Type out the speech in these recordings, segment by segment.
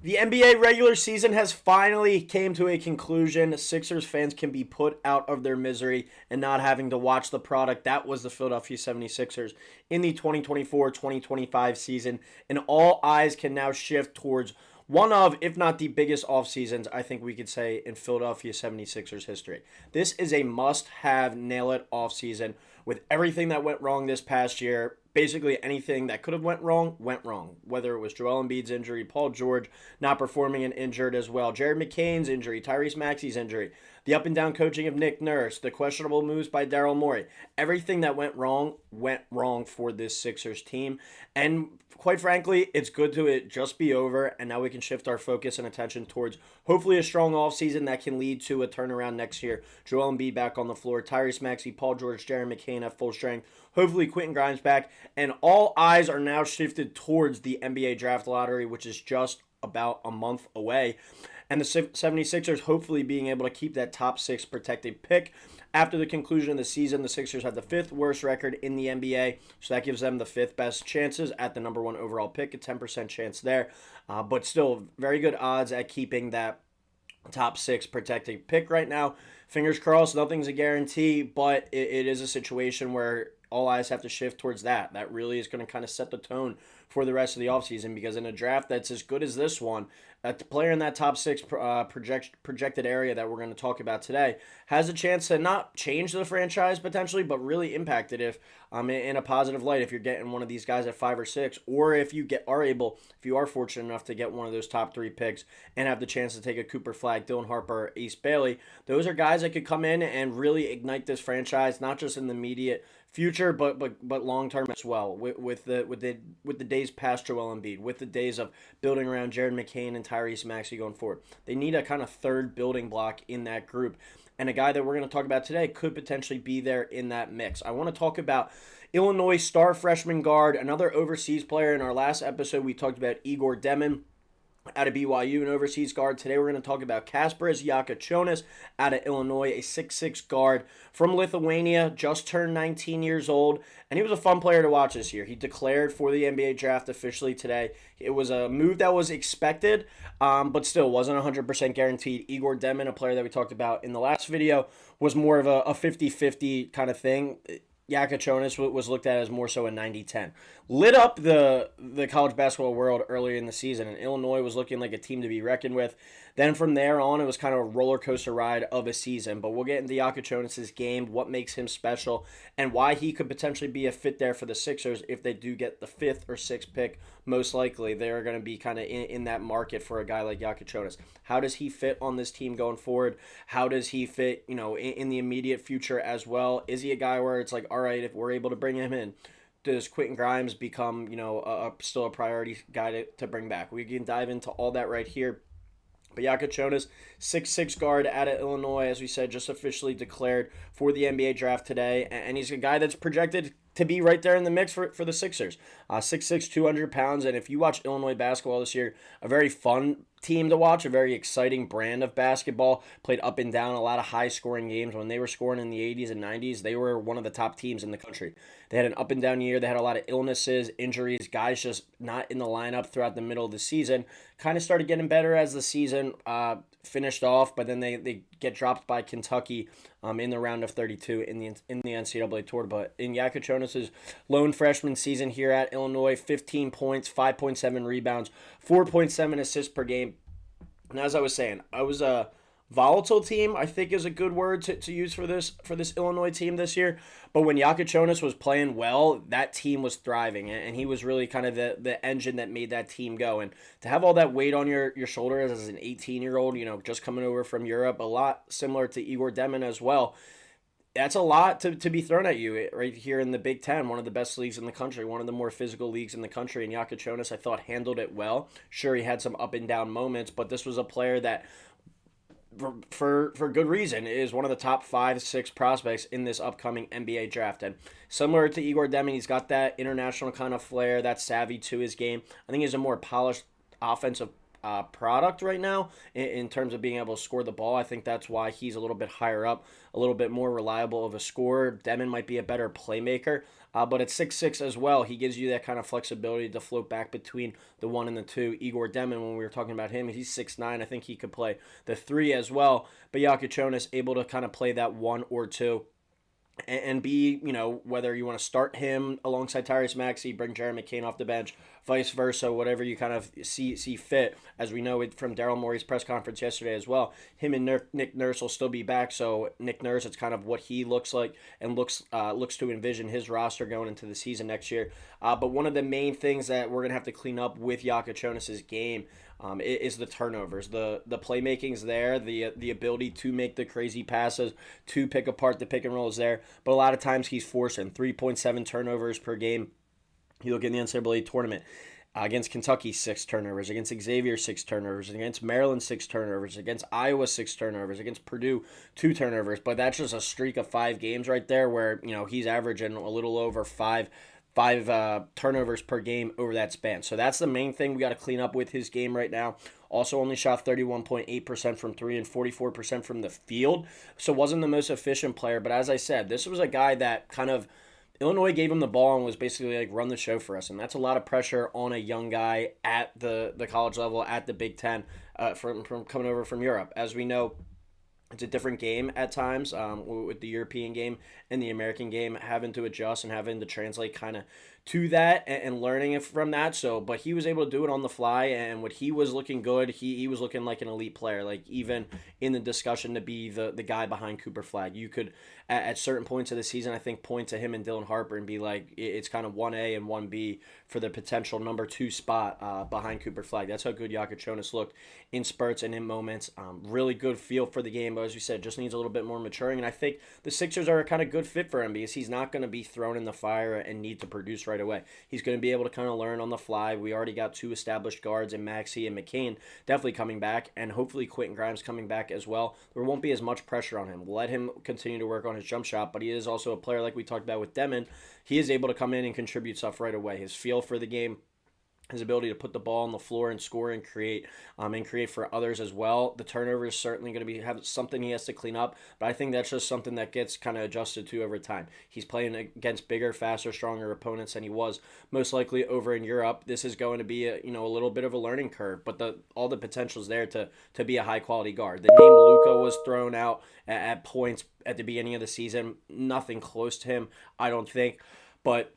The NBA regular season has finally came to a conclusion. Sixers fans can be put out of their misery and not having to watch the product that was the Philadelphia 76ers in the 2024-2025 season. And all eyes can now shift towards one of, if not the biggest off seasons, I think we could say, in Philadelphia 76ers history. This is a must-have, nail-it off season with everything that went wrong this past year. Basically, anything that could have went wrong. Whether it was Joel Embiid's injury, Paul George not performing and injured as well, Jared McCain's injury, Tyrese Maxey's injury, the up and down coaching of Nick Nurse, the questionable moves by Daryl Morey. Everything that went wrong for this Sixers team. And quite frankly, it's good to it just be over, and now we can shift our focus and attention towards hopefully a strong offseason that can lead to a turnaround next year. Joel Embiid back on the floor, Tyrese Maxey, Paul George, Jared McCain at full strength, hopefully Quentin Grimes back, and all eyes are now shifted towards the NBA draft lottery, which is just about a month away. And the 76ers hopefully being able to keep that top six protected pick. After the conclusion of the season, the Sixers had the fifth worst record in the NBA, so that gives them the fifth best chances at the number one overall pick, a 10% chance there. But still, very good odds at keeping that top six protected pick right now. Fingers crossed, nothing's a guarantee, but it is a situation where all eyes have to shift towards that. That really is going to kind of set the tone for the rest of the offseason, because in a draft that's as good as this one, a player in that top six projected area that we're going to talk about today has a chance to not change the franchise potentially, but really impact it if in a positive light. If you're getting one of these guys at 5 or 6, or if you if you are fortunate enough to get one of those top 3 picks and have the chance to take a Cooper Flag, Dylan Harper, Ace Bailey, those are guys that could come in and really ignite this franchise, not just in the immediate future, but long term as well. With the days past Joel Embiid, with the days of building around Jared McCain and Tyrese Maxey going forward, they need a kind of third building block in that group. And a guy that we're going to talk about today could potentially be there in that mix. I want to talk about Illinois star freshman guard, another overseas player. In our last episode, we talked about Igor Demon out of BYU, an overseas guard. Today we're going to talk about Kasparas Jakucionis out of Illinois, a 6'6 guard from Lithuania, just turned 19 years old, and he was a fun player to watch this year. He declared for the NBA draft officially today. It was a move that was expected, but still wasn't 100% guaranteed. Igor Demon, a player that we talked about in the last video, was more of a 50-50 kind of thing. Jakucionis was looked at as more so a 90-10. Lit up the college basketball world earlier in the season, and Illinois was looking like a team to be reckoned with. Then from there on, it was kind of a roller coaster ride of a season. But we'll get into Jakucionis' game, what makes him special, and why he could potentially be a fit there for the Sixers if they do get the 5th or 6th pick. Most likely, they're going to be kind of in that market for a guy like Jakucionis. How does he fit on this team going forward? How does he fit, in the immediate future as well? Is he a guy where it's like, all right, if we're able to bring him in, does Quentin Grimes become, still a priority guy to bring back? We can dive into all that right here. But Jakucionis, 6'6 guard out of Illinois, as we said, just officially declared for the NBA draft today. And he's a guy that's projected to be right there in the mix for the Sixers. 6'6", 200 pounds. And if you watch Illinois basketball this year, a very fun team to watch, a very exciting brand of basketball, played up and down, a lot of high-scoring games. When they were scoring in the 80s and 90s, they were one of the top teams in the country. They had an up-and-down year. They had a lot of illnesses, injuries, guys just not in the lineup throughout the middle of the season. Kind of started getting better as the season finished off, but then they get dropped by Kentucky in the round of 32 in the NCAA tour. But in Jakucionis' lone freshman season here at Illinois, 15 points, 5.7 rebounds, 4.7 assists per game. And as I was saying, I was a volatile team, I think is a good word to use for this Illinois team this year. But when Jakucionis was playing well, that team was thriving, and he was really kind of the engine that made that team go. And to have all that weight on your shoulders as an 18-year-old, just coming over from Europe, a lot similar to Igor Demon as well, that's a lot to be thrown at you right here in the Big Ten, one of the best leagues in the country, one of the more physical leagues in the country. And Jakucionis, I thought, handled it well. Sure, he had some up and down moments, but this was a player that, for good reason, is one of the top 5-6 prospects in this upcoming NBA draft. And similar to Igor Demon, he's got that international kind of flair, that savvy to his game. I think he's a more polished offensive product right now in terms of being able to score the ball. I think that's why he's a little bit higher up, a little bit more reliable of a scorer. Demon might be a better playmaker, but at 6'6" as well, he gives you that kind of flexibility to float back between the 1 and the 2. Igor Demon, when we were talking about him, he's 6'9". I think he could play the 3 as well. But Jakucionis able to kind of play that 1 or 2 and be, whether you want to start him alongside Tyrese Maxey, bring Jared McCain off the bench, vice versa, whatever you kind of see fit. As we know it from Daryl Morey's press conference yesterday as well, him and Nick Nurse will still be back. So Nick Nurse, it's kind of what he looks like and looks to envision his roster going into the season next year. But one of the main things that we're going to have to clean up with Jakucionis' game is the turnovers. The playmaking's there, the ability to make the crazy passes, to pick apart the pick and roll is there, but a lot of times he's forcing 3.7 turnovers per game. You look in the NCAA tournament, against Kentucky, 6 turnovers. Against Xavier, 6 turnovers. Against Maryland, 6 turnovers. Against Iowa, 6 turnovers. Against Purdue, 2 turnovers. But that's just a streak of 5 games right there where, he's averaging a little over 5 turnovers per game over that span. So that's the main thing we got to clean up with his game right now. Also only shot 31.8% from 3 and 44% from the field. So wasn't the most efficient player. But as I said, this was a guy that kind of Illinois gave him the ball and was basically like, run the show for us. And that's a lot of pressure on a young guy at the college level, at the Big Ten, from coming over from Europe. As we know, it's a different game at times with the European game and the American game, having to adjust and having to translate kind of to that and learning it from that. So, but he was able to do it on the fly, and when he was looking good, he was looking like an elite player, like even in the discussion to be the guy behind Cooper Flagg. You could, at certain points of the season, I think, point to him and Dylan Harper and be like, it's kind of 1A and 1B for the potential number 2 spot behind Cooper Flagg. That's how good Jakucionis looked in spurts and in moments. Really good feel for the game, but as you said, just needs a little bit more maturing. And I think the Sixers are a kind of good fit for him because he's not going to be thrown in the fire and need to produce right away. He's going to be able to kind of learn on the fly. We already got 2 established guards in Maxey and McCain definitely coming back, and hopefully Quentin Grimes coming back as well. There won't be as much pressure on him. Let him continue to work on his jump shot, but he is also a player like we talked about with Demon. He is able to come in and contribute stuff right away. His feel for the game, his ability to put the ball on the floor and score and create for others as well. The turnover is certainly going to have something he has to clean up, but I think that's just something that gets kind of adjusted to over time. He's playing against bigger, faster, stronger opponents than he was most likely over in Europe. This is going to be a little bit of a learning curve, but all the potential is there to be a high quality guard. The name Luka was thrown out at points at the beginning of the season. Nothing close to him, I don't think, but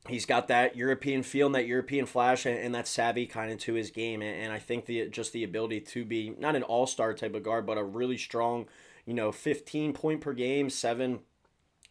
he's got that European feel and that European flash and that savvy kind of to his game. And I think the ability to be not an all-star type of guard, but a really strong, 15 point per game, 7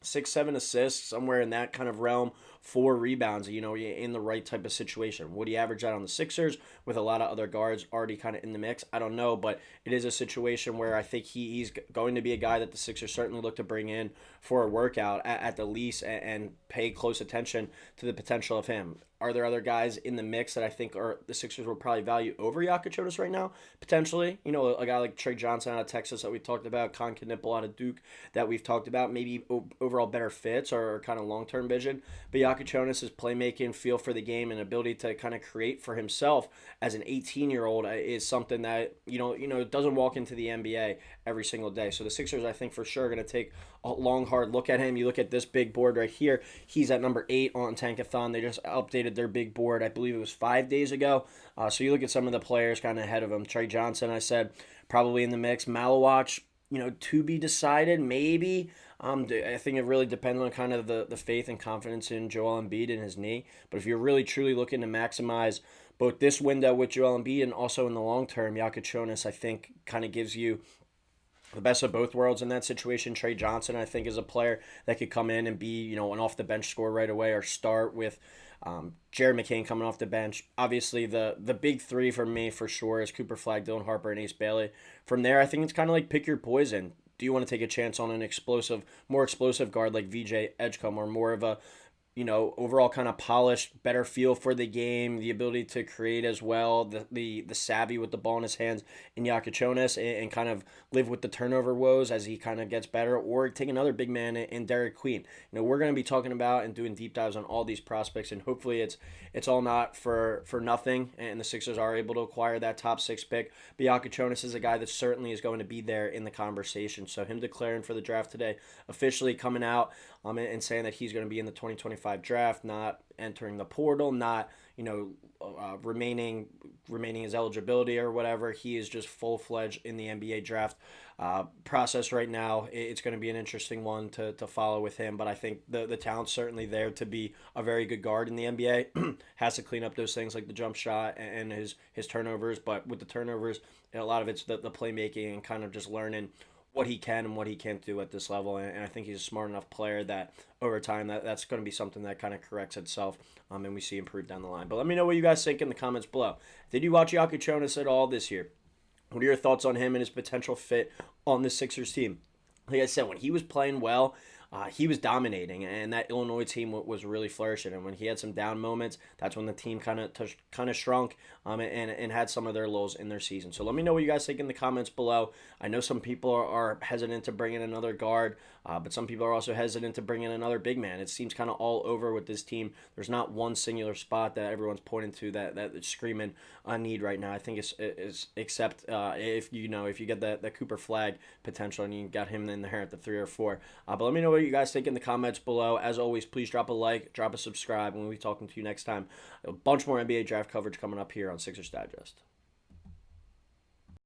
assists, somewhere in that kind of realm, 4 rebounds, in the right type of situation. Would he average out on the Sixers with a lot of other guards already kind of in the mix? I don't know, but it is a situation where I think he's going to be a guy that the Sixers certainly look to bring in for a workout at the least and pay close attention to the potential of him. Are there other guys in the mix that I think the Sixers will probably value over Jakucionis right now? Potentially. A guy like Trey Johnson out of Texas that we talked about, Con Knipple out of Duke that we've talked about, maybe overall better fits or kind of long-term vision. But Jakucionis' playmaking, feel for the game, and ability to kind of create for himself as an 18-year-old is something that, doesn't walk into the NBA every single day. So the Sixers, I think, for sure are going to take a long, hard look at him. You look at this big board right here. He's at number 8 on Tankathon. They just updated their big board, I believe it was 5 days ago. So you look at some of the players kind of ahead of him. Trey Johnson, I said, probably in the mix. Malawatch, to be decided, maybe. I think it really depends on kind of the faith and confidence in Joel Embiid and his knee. But if you're really, truly looking to maximize both this window with Joel Embiid and also in the long term, Jakucionis, I think, kind of gives you the best of both worlds in that situation. Trey Johnson, I think, is a player that could come in and be, an off-the-bench scorer right away or start with Jared McCain coming off the bench. Obviously, the big 3 for me, for sure, is Cooper Flagg, Dylan Harper, and Ace Bailey. From there, I think it's kind of like pick your poison. Do you want to take a chance on an more explosive guard like VJ Edgecombe, or more of a overall kind of polished, better feel for the game, the ability to create as well, the savvy with the ball in his hands in Jakucionis, and kind of live with the turnover woes as he kind of gets better, or take another big man in Derek Queen. We're going to be talking about and doing deep dives on all these prospects, and hopefully it's all not for nothing, and the Sixers are able to acquire that top 6 pick. But Jakucionis is a guy that certainly is going to be there in the conversation. So him declaring for the draft today, officially coming out and saying that he's going to be in the 2025 draft, not entering the portal, not remaining his eligibility or whatever. He is just full-fledged in the NBA draft process right now. It's going to be an interesting one to follow with him, but I think the talent's certainly there to be a very good guard in the NBA. Has to clean up those things like the jump shot and his turnovers, but with the turnovers, a lot of it's the playmaking and kind of just learning what he can and what he can't do at this level. And I think he's a smart enough player that over time that's going to be something that kind of corrects itself, and we see improve down the line. But let me know what you guys think in the comments below. Did you watch Jakucionis at all this year? What are your thoughts on him and his potential fit on the Sixers team? Like I said, when he was playing well, he was dominating, and that Illinois team was really flourishing. And when he had some down moments, that's when the team kind of shrunk and had some of their lows in their season. So let me know what you guys think in the comments below. I know some people are hesitant to bring in another guard, but some people are also hesitant to bring in another big man. It seems kind of all over with this team. There's not one singular spot that everyone's pointing to that is screaming a need right now. I think it's except if you get that Cooper Flag potential and you got him in there at the 3 or 4. But let me know what you guys think in the comments below. As always, please drop a like, drop a subscribe, and we'll be talking to you next time. A bunch more NBA draft coverage coming up here on Sixers Digest.